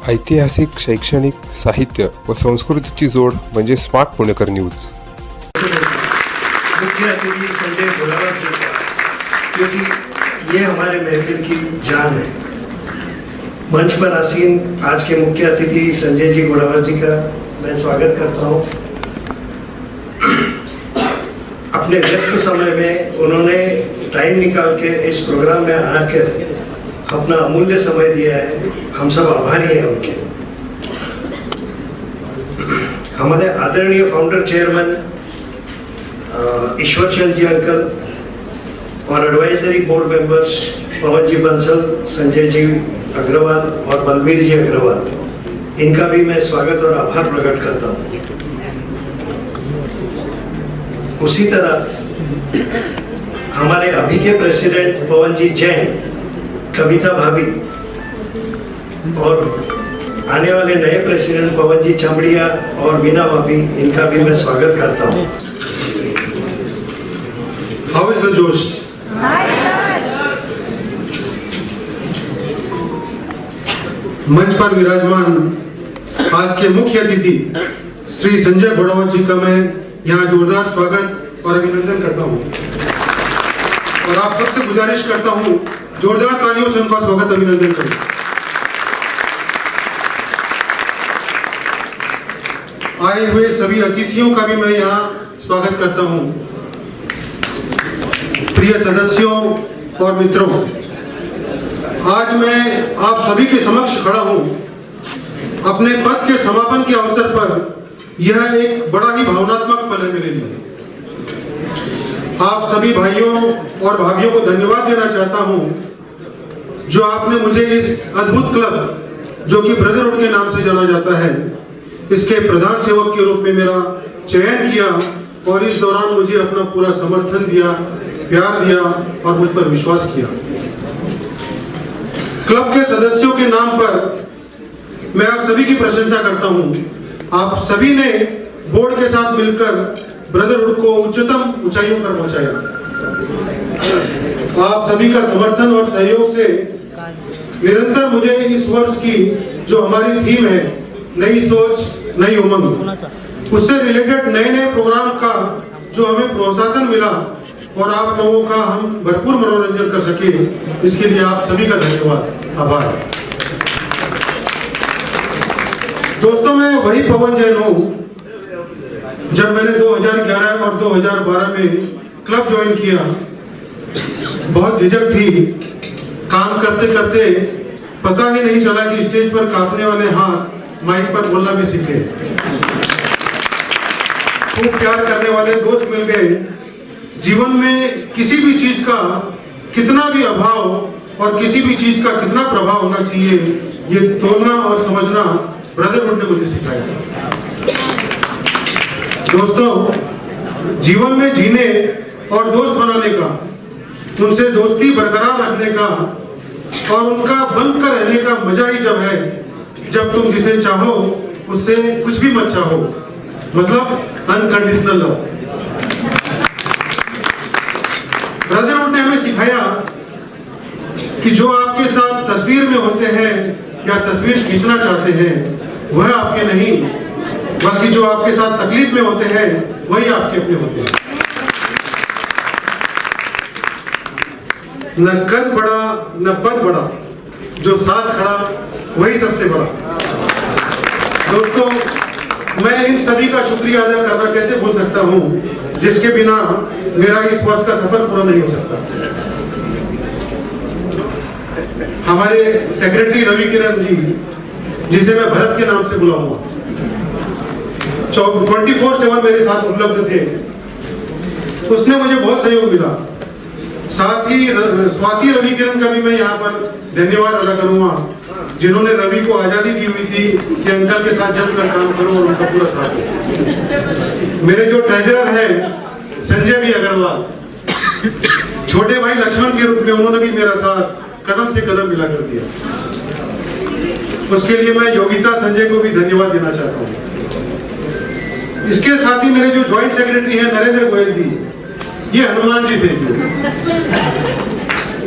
ऐतिहासिक, शैक्षणिक, साहित्य व संस्कृतीची जोड म्हणजे स्मार्ट पुणेकर न्यूज। मुख्य अतिथि संजय घोड़ावत जी का, क्योंकि ये हमारे महफिल की जान है। मंच पर आसीन आज के मुख्य अतिथि संजय जी घोड़ावत जी का मैं स्वागत करता हूँ। अपने व्यस्त समय में उन्होंने टाइम निकाल के इस प्रोग्राम में आकर अपना अमूल्य समय दिया है। हम सब आभारी हैं उनके। हमारे आदरणीय फाउंडर चेयरमैन ईश्वर चंद जी अंकल और एडवाइजरी बोर्ड मेंबर्स पवन जी बंसल, संजय जी अग्रवाल और बलबीर जी अग्रवाल, इनका भी मैं स्वागत और आभार प्रकट करता हूँ। उसी तरह हमारे अभी के प्रेसिडेंट पवन जी जैन, कविता भाभी और आने वाले नए प्रेसिडेंट पवन जी चमड़िया और मीना भाभी, इनका भी मैं स्वागत करता हूँ। How is the जोश? मंच पर विराजमान आज के मुख्य अतिथि श्री संजय घोड़ावत जी का मैं यहाँ जोरदार स्वागत और अभिनंदन करता हूँ और आप सबसे गुजारिश करता हूँ जोरदार तालियों से उनका स्वागत अभिनंदन करें। आए हुए सभी अतिथियों का भी मैं यहाँ स्वागत करता हूँ। प्रिय सदस्यों और मित्रों, आज मैं आप सभी के समक्ष खड़ा हूँ अपने पद के समापन के अवसर पर। यह एक बड़ा ही भावनात्मक पल है मेरे लिए। आप सभी भाइयों और भाभियों को धन्यवाद देना चाहता हूँ जो आपने मुझे इस अद्भुत क्लब, जो कि ब्रदरहुड के नाम से जाना जाता है, इसके प्रधान सेवक के रूप में मेरा चयन किया और इस दौरान मुझे अपना पूरा समर्थन दिया, प्यार दिया और मुझ पर विश्वास किया। क्लब के सदस्यों के नाम पर मैं आप सभी की प्रशंसा करता हूं। आप सभी ने बोर्ड के साथ मिलकर ब्रदरहुड को उच्चतम ऊंचाइयों पर पहुंचाया। आप सभी का समर्थन और सहयोग से निरंतर मुझे इस वर्ष की जो हमारी थीम है, नई सोच नई उमंग, उससे रिलेटेड नए नए प्रोग्राम का जो हमें प्रोत्साहन मिला और आप लोगों का हम भरपूर मनोरंजन कर सके, इसके लिए आप सभी का धन्यवाद, आभार। दोस्तों, मैं वही पवन जैन हूँ जब मैंने 2011 और 2012 में क्लब ज्वाइन किया। बहुत झिझक थी, काम करते करते पता ही नहीं चला कि स्टेज पर कांपने वाले हाथ माइक पर बोलना भी सीखे। खूब प्यार करने वाले दोस्त मिल गए। जीवन में किसी भी चीज का कितना भी अभाव और किसी भी चीज का कितना प्रभाव होना चाहिए, ये तोलना और समझना ब्रदरहुड ने मुझे सिखाया। दोस्तों, जीवन में जीने और दोस्त बनाने का, उनसे दोस्ती बरकरार रखने का और उनका बनकर रहने का मजा ही जब है जब तुम जिसे चाहो उससे कुछ भी मत चाहो, मतलब अनकंडीशनल लव। ब्रदरहुड ने हमें सिखाया कि जो आपके साथ तस्वीर में होते हैं या तस्वीर खींचना चाहते हैं, वह आपके नहीं, बल्कि जो आपके साथ तकलीफ में होते हैं वही आपके अपने होते हैं। न कद बड़ा न पद बड़ा, जो साथ खड़ा वही सबसे बड़ा। दोस्तों, मैं इन सभी का शुक्रिया अदा करना कैसे भूल सकता हूँ, जिसके बिना मेरा इस वर्ष का सफर पूरा नहीं हो सकता। हमारे सेक्रेटरी रवि किरण जी, जिसे मैं भरत के नाम से बुलाऊंगा, 24/7 मेरे साथ उपलब्ध थे। उसने मुझे बहुत सहयोग मिला। साथ ही स्वाति रवि किरण का भी मैं यहाँ पर धन्यवाद अदा करूंगा, जिन्होंने रवि को आजादी दी हुई थी कि अंकल के साथ जमकर काम करो और उनका पूरा साथ दो। मेरे जो ट्रेजरर है संजय भी अग्रवाल, छोटे भाई लक्ष्मण के रूप में उन्होंने भी मेरा साथ कदम से कदम मिला कर दिया। उसके लिए मैं योगिता संजय को भी धन्यवाद देना चाहता हूँ। इसके साथ ही मेरे जो ज्वाइंट सेक्रेटरी हैं नरेंद्र गोयल जी, ये हनुमान जी थे,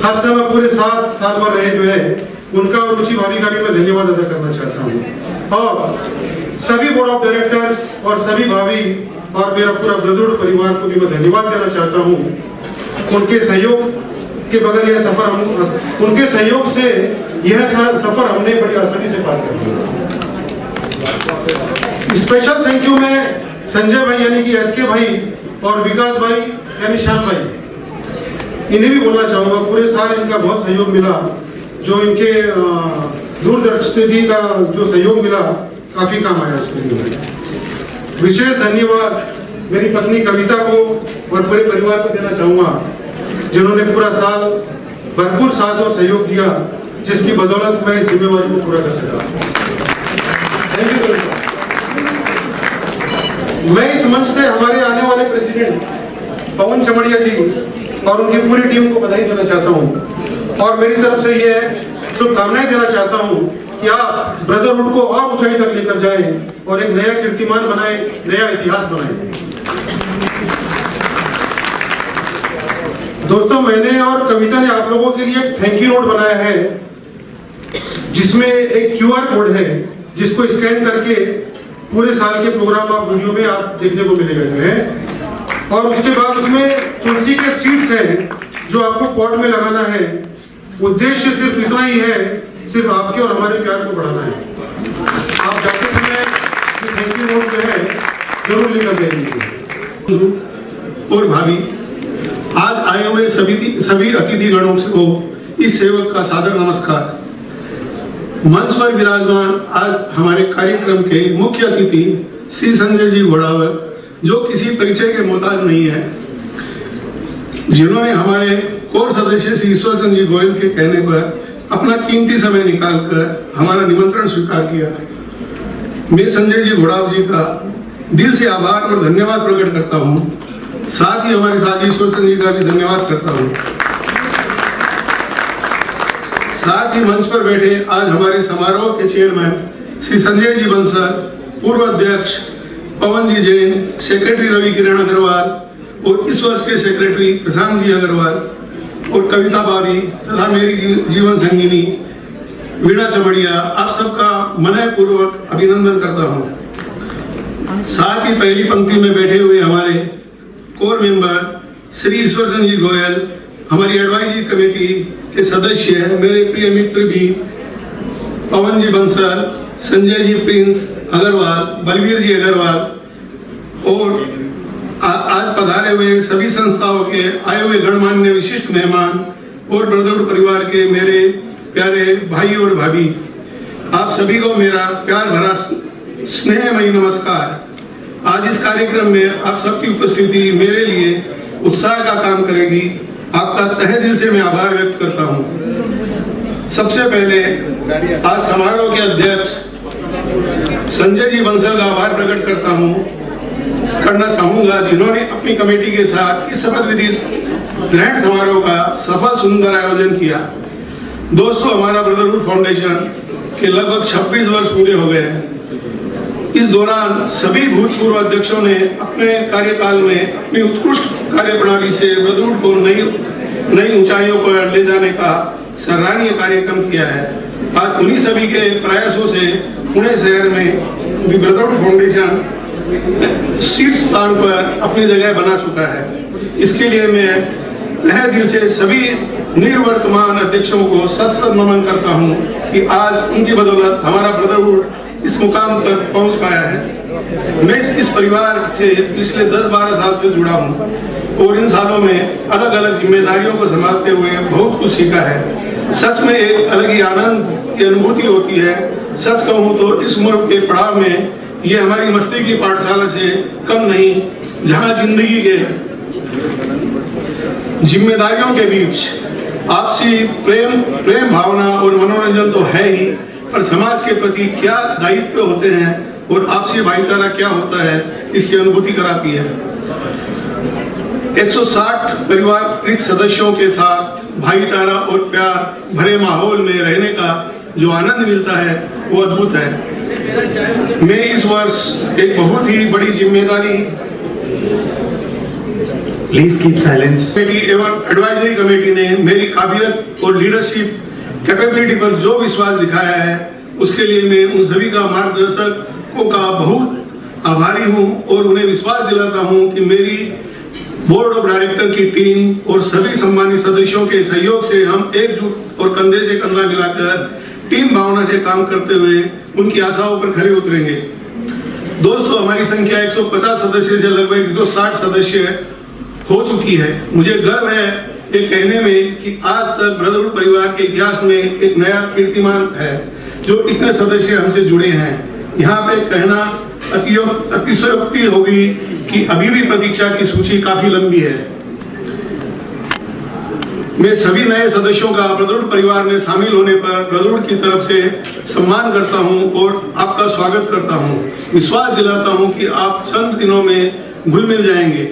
हर समय पूरे 7 साल भर रहे जो है उनका और रुचि भाभी का भी मैं धन्यवाद अदा करना चाहता हूँ। और सभी बोर्ड ऑफ डायरेक्टर्स और सभी भाभी और मेरा पूरा ब्रदरहुड परिवार को भी मैं धन्यवाद देना चाहता हूँ। उनके सहयोग के बगैर यह सफर उनके सहयोग से यह सफर हमने बड़ी आसानी से पार कर लिया। स्पेशल थैंक यू मैं संजय भाई यानी कि एसके भाई और विकास भाई यानी श्याम भाई, इन्हें भी बोलना चाहूंगा। पूरे साल इनका बहुत सहयोग मिला, जो इनके दूरदर्शी का जो सहयोग मिला काफी काम आया उसके लिए। विशेष धन्यवाद मेरी पत्नी कविता को और पूरे परिवार को देना चाहूंगा, जिन्होंने पूरा साल भरपूर साथ और सहयोग दिया, जिसकी बदौलत मैं इस जिम्मेवारी को पूरा कर सका। Thank you. मैं इस मंच से हमारे आने वाले प्रेसिडेंट पवन चमड़िया जी और उनकी पूरी टीम को बधाई देना चाहता हूं और मेरी तरफ से यह शुभकामनाएं देना चाहता हूं कि आप ब्रदरहुड को और ऊंचाई तक लेकर जाएं और एक नया कीर्तिमान बनाएं, नया इतिहास बनाएं। दोस्तों, मैंने और कविता ने आप लोगों के लिए एक थैंक यू नोट बनाया है, जिसमें एक QR कोड है, जिसको स्कैन करके पूरे साल के प्रोग्राम आप वीडियो में आप देखने को मिलेगा जो है। और उसके बाद उसमें तुलसी के सीड्स हैं जो आपको पॉट में लगाना है। उद्देश्य सिर्फ इतना ही है, सिर्फ आपके और हमारे प्यार को बढ़ाना है। आप जाते समय थैंक यू नोट जो है जरूर लेकर जाइए। और भाभी, आज आए हुए सभी अतिथि गणों को इस सेवक का सादर नमस्कार। मंच पर विराजमान आज हमारे कार्यक्रम के मुख्य अतिथि श्री संजय जी घोड़ावत, जो किसी परिचय के मोहताज नहीं है, जिन्होंने हमारे कोर सदस्य श्री ईश्वर चंद्र जी गोयल के कहने पर अपना कीमती समय निकालकर हमारा निमंत्रण स्वीकार किया। मैं संजय जी घोड़ावत जी का दिल से आभार और धन्यवाद प्रकट करता हूँ। साथ ही हमारे साथ ईश्वर चंद्र जी का भी धन्यवाद करता हूँ। साथ ही मंच पर बैठे आज हमारे समारोह के चेयरमैन श्री संजय जी बंसल, पूर्व अध्यक्ष पवन जी जैन, सेक्रेटरी रवि किरण अग्रवाल और इस वर्ष के सेक्रेटरी प्रशांत जी अग्रवाल और कविता भाभी तथा मेरी जीवन संगिनी वीणा चमड़िया, आप सबका मनपूर्वक अभिनंदन करता हूँ। साथ ही पहली पंक्ति में बैठे हुए हमारे कोर मेंबर श्री ईश्वर चंद्र जी गोयल, हमारी एडवाइजरी कमेटी के सदस्य मेरे प्रिय मित्र भी पवन जी बंसल, संजय जी प्रिंस अग्रवाल, बलवीर जी अग्रवाल और आज पधारे हुए सभी संस्थाओं के आए हुए गणमान्य विशिष्ट मेहमान और ब्रदरहुड परिवार के मेरे प्यारे भाई और भाभी, आप सभी को मेरा प्यार भरा स्नेहमयी नमस्कार। आज इस कार्यक्रम में आप सबकी उपस्थिति मेरे लिए उत्साह का काम करेगी। आपका तहे दिल से मैं आभार व्यक्त करता हूं। सबसे पहले आज समारोह के अध्यक्ष संजय जी बंसल का आभार प्रकट करना चाहूंगा, जिन्होंने अपनी कमेटी के साथ इस शपथ विधि ग्रहण समारोह का सफल सुंदर आयोजन किया। दोस्तों, हमारा ब्रदरहुड फाउंडेशन के लगभग 26 वर्ष पूरे हो गए हैं। इस दौरान सभी भूतपूर्व अध्यक्षों ने अपने कार्यकाल में अपनी उत्कृष्ट कार्यप्रणाली से ब्रदरहुड को नई ऊंचाइयों पर ले जाने का सराहनीय कार्यक्रम किया है। आज उन्हीं सभी के प्रयासों से पुणे शहर में ब्रदरहुड फाउंडेशन शीर्ष स्थान पर अपनी जगह बना चुका है। इसके लिए मैं तहे दिल से सभी निर्वर्तमान अध्यक्षों को सत नमन करता हूं कि आज उनकी बदौलत हमारा ब्रदरहुड इस मुकाम तक पहुंच पाया है। मैं इस परिवार से पिछले 10-12 साल से जुड़ा हूं और इन सालों में अलग अलग जिम्मेदारियों को संभालते हुए बहुत कुछ सीखा है। सच में एक अलग ही आनंद की अनुभूति होती है। सच कहूं तो इस उम्र के पड़ाव में ये हमारी मस्ती की पाठशाला से कम नहीं, जहां जिंदगी के जिम्मेदारियों के बीच आपसी प्रेम भावना और मनोरंजन तो है ही, पर समाज के प्रति क्या दायित्व होते हैं और आपसी भाईचारा क्या होता है, इसकी अनुभूति कराती है। 160 परिवार सदस्यों के साथ भाईचारा और प्यार भरे माहौल में रहने का जो आनंद मिलता है वो अद्भुत है। मैं इस वर्ष एक बहुत ही बड़ी जिम्मेदारी प्लीज कीप साइलेंस कमेटी एवं एडवाइजरी कमेटी ने मेरी काबिलियत और लीडरशिप कैपेबिलिटी पर जो विश्वास दिखाया है उसके लिए मैं उन सभी का मार्गदर्शकों का बहुत आभारी हूं और उन्हें विश्वास दिलाता हूं कि मेरी बोर्ड ऑफ डायरेक्टर की टीम और सभी सम्मानित सदस्यों के सहयोग से हम एकजुट और कंधे से कंधा मिलाकर टीम भावना से काम करते हुए उनकी आशाओं पर खरे उतरेंगे। दोस्तों, हमारी संख्या 150 सदस्य से लगभग 160 सदस्य हो चुकी है। मुझे गर्व है ये कहने में कि आज तक ब्रदरहुड परिवार के इतिहास में एक नया कीर्तिमान है जो इतने सदस्य हमसे जुड़े हैं। यहाँ पे कहना अतिशयोक्ति होगी कि अभी भी प्रतीक्षा की सूची काफी लंबी है। मैं सभी नए सदस्यों का ब्रदरहुड परिवार में शामिल होने पर ब्रदरहुड की तरफ से सम्मान करता हूं और आपका स्वागत करता हूं। विश्वास दिलाता हूं कि आप चंद दिनों में घुल मिल जाएंगे।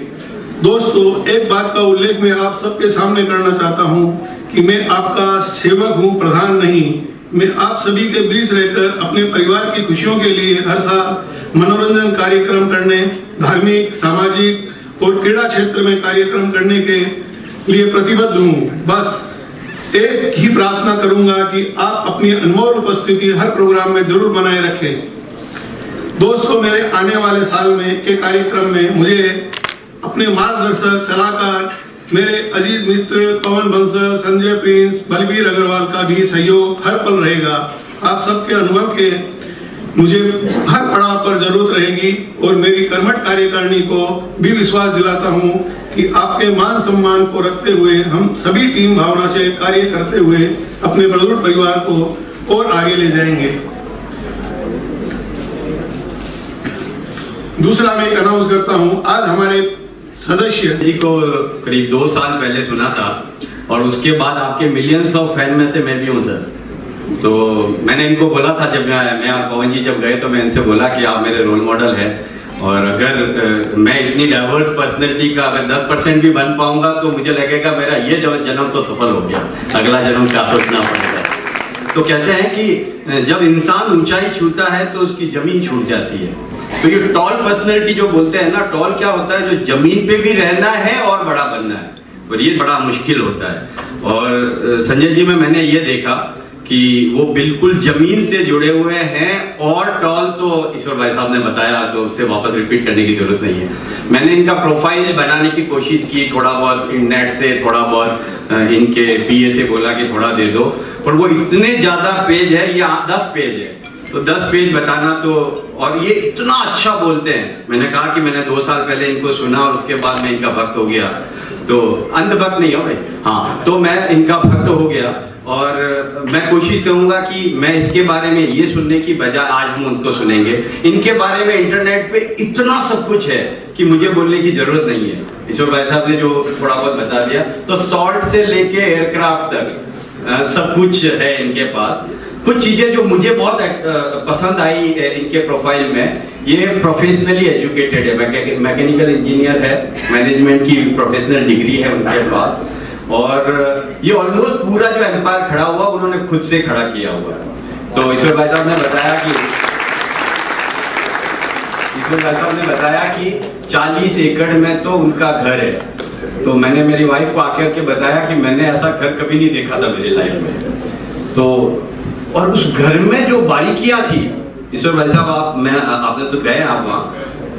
दोस्तों, एक बात का उल्लेख मैं आप सबके सामने करना चाहता हूं कि मैं आपका सेवक हूं, प्रधान नहीं। मैं आप सभी के बीच रहकर अपने परिवार की खुशियों के लिए हर साल मनोरंजन कार्यक्रम करने, धार्मिक, सामाजिक और क्रीड़ा क्षेत्र में कार्यक्रम करने के लिए प्रतिबद्ध हूँ। बस एक ही प्रार्थना करूंगा कि आप अपनी अनमोल उपस्थिति हर प्रोग्राम में जरूर बनाए रखें। दोस्तों, मेरे आने वाले साल में के कार्यक्रम में मुझे अपने मार्गदर्शक, सलाहकार, मेरे अजीज मित्र पवन बंसल, संजय प्रिंस, बलबीर अग्रवाल का भी सहयोग हर पल रहेगा। आप सबके अनुभव के मुझे हर पड़ाव पर जरूरत रहेगी और मेरी कर्मठ कार्यकारिणी को भी विश्वास दिलाता हूं कि आपके मान सम्मान को रखते हुए हम सभी टीम भावना से कार्य करते हुए अपने ब्रदरहुड परिवार को और आगे ले जाएंगे। दूसरा मैं एक अनाउंस करता हूं, आज हमारे सदस्य जी को करीब 2 साल पहले सुना था और उसके बाद आपके मिलियंस ऑफ फैन में से मैं भी हूं सर। तो मैंने इनको बोला था, जब मैं और पवन जी जब गए तो मैं इनसे बोला कि आप मेरे रोल मॉडल हैं और अगर मैं इतनी डाइवर्स पर्सनैलिटी का अगर 10% भी बन पाऊंगा तो मुझे लगेगा मेरा ये जन्म तो सफल हो गया, अगला जन्म क्या सोचना पड़ेगा। तो कहते हैं कि जब इंसान ऊंचाई छूता है तो उसकी जमीन छूट जाती है। तो ये टॉल पर्सनैलिटी जो बोलते हैं ना, टॉल क्या होता है, जो जमीन पे भी रहना है और बड़ा बनना है, और ये बड़ा मुश्किल होता है। और संजय जी में मैंने ये देखा कि वो बिल्कुल जमीन से जुड़े हुए हैं और टॉल तो ईश्वर भाई साहब ने बताया, तो उससे वापस रिपीट करने की जरूरत नहीं है। मैंने इनका प्रोफाइल बनाने की कोशिश की, थोड़ा बहुत नेट से, थोड़ा बहुत इनके पीए से बोला कि थोड़ा दे दो, पर वो इतने ज्यादा पेज है, ये 10 पेज है, तो 10 पेज बताना तो, और ये इतना अच्छा बोलते हैं। मैंने कहा कि मैंने 2 साल पहले इनको सुना और उसके बाद मैं इनका भक्त हो गया। तो अंधभक्त नहीं हो भाई, हाँ, तो मैं इनका भक्त हो गया और मैं कोशिश करूंगा कि मैं इसके बारे में ये सुनने की बजाय आज हम उनको सुनेंगे। इनके बारे में इंटरनेट पे इतना सब कुछ है कि मुझे बोलने की जरूरत नहीं है। ईश्वर भाई साहब ने जो थोड़ा बहुत बता दिया, तो सॉल्ट से लेके एयरक्राफ्ट तक सब कुछ है इनके पास। कुछ चीजें जो मुझे बहुत पसंद आई इनके प्रोफाइल में, ये प्रोफेशनली एजुकेटेड है, मैकेनिकल इंजीनियर है, मैनेजमेंट की प्रोफेशनल डिग्री है उनके पास, और ये ऑलमोस्ट पूरा जो एम्पायर खड़ा हुआ उन्होंने खुद से खड़ा किया हुआ है। तो ईश्वर भाई साहब ने बताया कि 40 एकड़ में तो उनका घर है। तो मैंने मेरी वाइफ को आकर के बताया कि मैंने ऐसा घर कभी नहीं देखा था मेरी लाइफ में। तो और उस घर में जो बारीकियां थी, ईश्वर भाई साहब आपने तो गए आप वहां,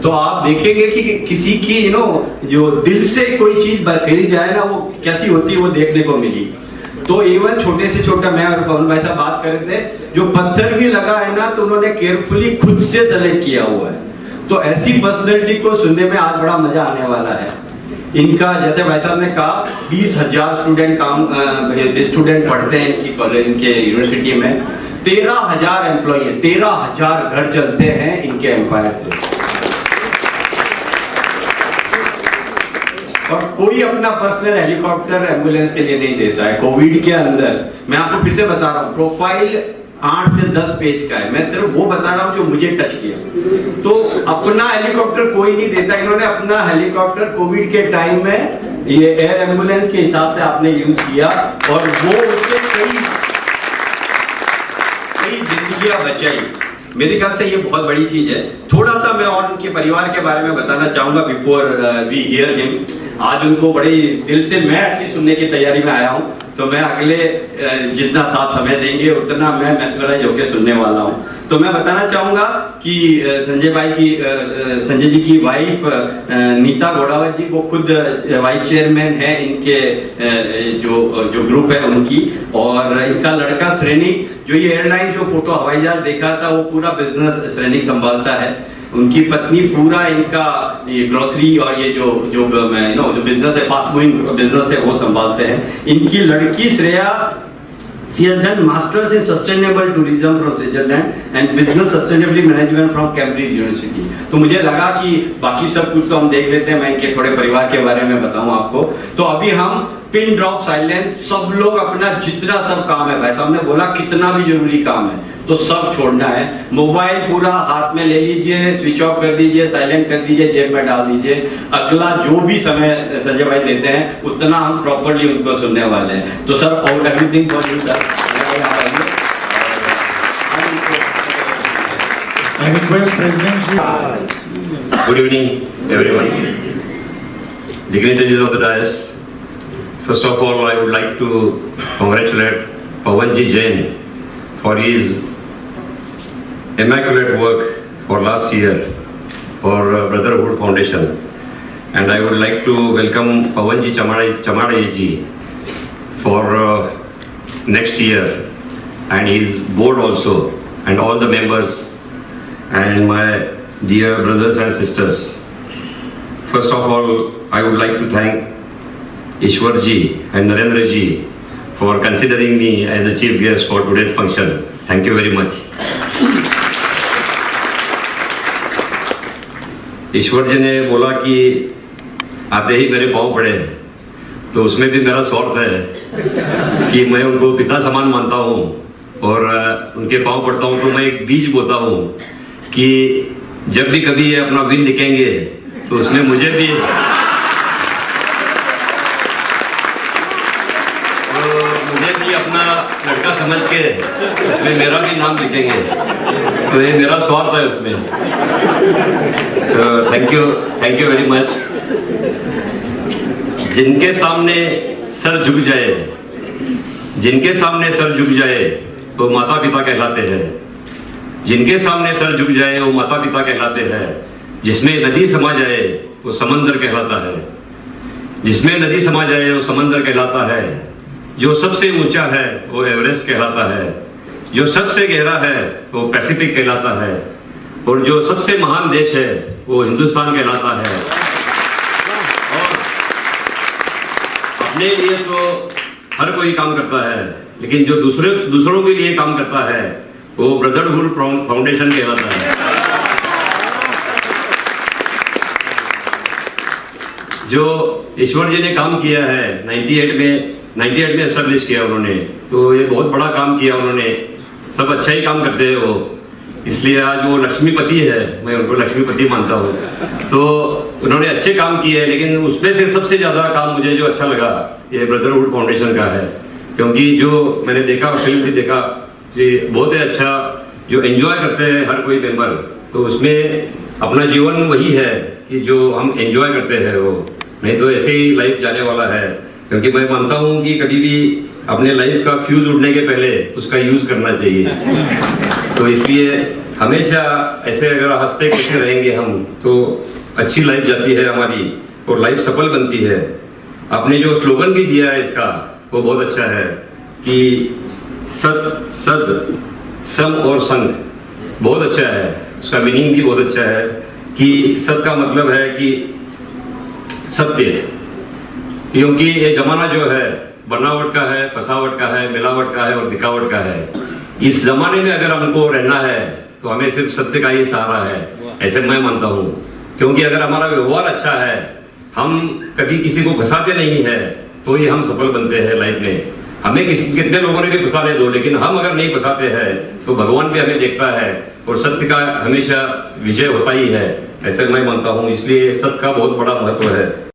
तो आप देखेंगे कि किसी की जो दिल से कोई चीज खरीदी जाए ना, वो कैसी होती है वो देखने को मिली। तो इवन छोटे से छोटा, मैं और पवन भाई साहब बात कर रहे थे, जो पत्थर भी लगा है ना, तो उन्होंने केयरफुली खुद से सेलेक्ट किया हुआ है। तो ऐसी पर्सनैलिटी को सुनने में आज बड़ा मजा आने वाला है। इनका, जैसे भाई साहब ने कहा, 20,000 स्टूडेंट पढ़ते हैं इनकी कॉलेज, इनके यूनिवर्सिटी में। 13,000 एम्प्लॉय है, 13,000 घर चलते हैं इनके एम्पायर से। और कोई अपना पर्सनल हेलीकॉप्टर एम्बुलेंस के लिए नहीं देता है। कोविड के अंदर, मैं आपको फिर से बता रहा हूँ, प्रोफाइल 8 से 10 पेज का है, मैं सिर्फ वो बता रहा हूँ जो मुझे टच किया। तो अपना हेलीकॉप्टर कोई नहीं देता, इन्होंने अपना हेलीकॉप्टर कोविड के टाइम में ये एयर एम्बुलेंस के हिसाब से आपने यूज किया, और वो उससे कई जिंदगियां बचाई। मेरे ख्याल से ये बहुत बड़ी चीज है। थोड़ा सा मैं और उनके परिवार के बारे में बताना चाहूंगा बिफोर वी हियर हिम। आज उनको बड़े दिल से, मैं एक्चुअली सुनने की तैयारी में आया हूँ, तो मैं अगले जितना साथ समय देंगे उतना मैं मेस्मराइज होकर सुनने वाला हूँ। तो मैं बताना चाहूंगा कि संजय जी की वाइफ नीता घोड़ावत जी, वो खुद वाइस चेयरमैन है इनके जो ग्रुप है उनकी, और इनका लड़का श्रेणिक, जो ये एयरलाइन जो फोटो हवाई जहाज देखा था वो पूरा बिजनेस श्रेणिक संभालता है। उनकी पत्नी पूरा इनका ये ग्रोसरी और ये जो बिजनेस है, फास्ट मूविंग बिजनेस है, वो संभालते हैं। इनकी लड़की Shreya, she has done masters in sustainable tourism from Switzerland and business sustainability management from Cambridge University। तो मुझे लगा कि बाकी सब कुछ तो हम देख लेते हैं, मैं इनके थोड़े परिवार के बारे में बताऊं आपको। तो अभी हम पिन ड्रॉप साइलेंस, सब लोग अपना जितना सब काम है, भाई साहब ने बोला कितना भी जरूरी काम है तो सब छोड़ना है। मोबाइल पूरा हाथ में ले लीजिए, स्विच ऑफ कर दीजिए, साइलेंट कर दीजिए, जेब में डाल दीजिए। अगला जो भी समय संजय भाई देते हैं उतना हम प्रॉपर्ली उनको सुनने वाले हैं। तो sir, all everything for you sir. I request President Ji. Good evening, everyone. Dignitaries of the dais. First of all, I would like to congratulate Pawanji Jain for his immaculate work for last year for Brotherhood Foundation, and I would like to welcome Pawanji Chamade ji for next year, and his board also, and all the members, and my dear brothers and sisters. First of all, I would like to thank Ishwar ji and Narendra ji for considering me as a chief guest for today's function. Thank you very much. ईश्वर जी ने बोला कि आते ही मेरे पाँव पड़े, तो उसमें भी मेरा स्वार्थ है कि मैं उनको पिता समान मानता हूँ और उनके पाँव पड़ता हूँ। तो मैं एक बीज बोता हूँ कि जब भी कभी ये अपना विल लिखेंगे तो उसमें मुझे भी अपना लड़का समझ के उसमें मेरा भी नाम लिखेंगे, तो ये मेरा स्वार्थ है उसमें। तो थैंक यू वेरी मच। जिनके सामने सर झुक जाए, जिनके सामने सर झुक जाए वो माता पिता कहलाते हैं। जिनके सामने सर झुक जाए वो माता पिता कहलाते हैं। जिसमें नदी समा जाए वो समंदर कहलाता है। जिसमें नदी समा जाए वो समंदर कहलाता है। जो सबसे ऊंचा है वो एवरेस्ट कहलाता है। जो सबसे गहरा है वो पैसिफिक कहलाता है। और जो सबसे महान देश है वो हिंदुस्तान कहलाता है। और अपने लिए तो हर कोई काम करता है, लेकिन जो दूसरों के लिए काम करता है वो ब्रदरहुड फाउंडेशन कहलाता है। जो ईश्वर जी ने काम किया है 98 में एस्टेब्लिश किया उन्होंने, तो ये बहुत बड़ा काम किया उन्होंने। सब अच्छा ही काम करते हैं वो, इसलिए आज वो लक्ष्मीपति है, मैं उनको लक्ष्मीपति मानता हूँ। तो उन्होंने अच्छे काम किए हैं, लेकिन उसमें से सबसे ज्यादा काम मुझे जो अच्छा लगा ये ब्रदरहुड फाउंडेशन का है। क्योंकि जो मैंने देखा, फिल्म भी देखा, ये बहुत ही अच्छा जो एंजॉय करते हैं हर कोई मेंबर, तो उसमें अपना जीवन वही है कि जो हम एंजॉय करते हैं वो, नहीं तो ऐसे ही लाइफ जाने वाला है। क्योंकि मैं मानता हूँ कि कभी भी अपने लाइफ का फ्यूज उड़ने के पहले उसका यूज करना चाहिए। तो इसलिए हमेशा ऐसे अगर हंसते खेलते रहेंगे हम तो अच्छी लाइफ जाती है हमारी और लाइफ सफल बनती है। आपने जो स्लोगन भी दिया है इसका वो बहुत अच्छा है कि सत सद सम और संग, बहुत अच्छा है। उसका मीनिंग भी बहुत अच्छा है कि सत का मतलब है कि सत्य, क्योंकि ये जमाना जो है बनावट का है, फसावट का है, मिलावट का है और दिखावट का है। इस जमाने में अगर हमको रहना है तो हमें सिर्फ सत्य का ही सहारा है, ऐसे मैं मानता हूँ। क्योंकि अगर हमारा व्यवहार अच्छा है, हम कभी किसी को फंसाते नहीं है, तो ही हम सफल बनते हैं लाइफ में। हमें कितने लोगों ने भी फंसाने दो, लेकिन हम अगर नहीं फंसाते हैं तो भगवान भी हमें देखता है और सत्य का हमेशा विजय होता ही है, ऐसे मैं मानता हूँ। इसलिए सत्य का बहुत बड़ा महत्व है।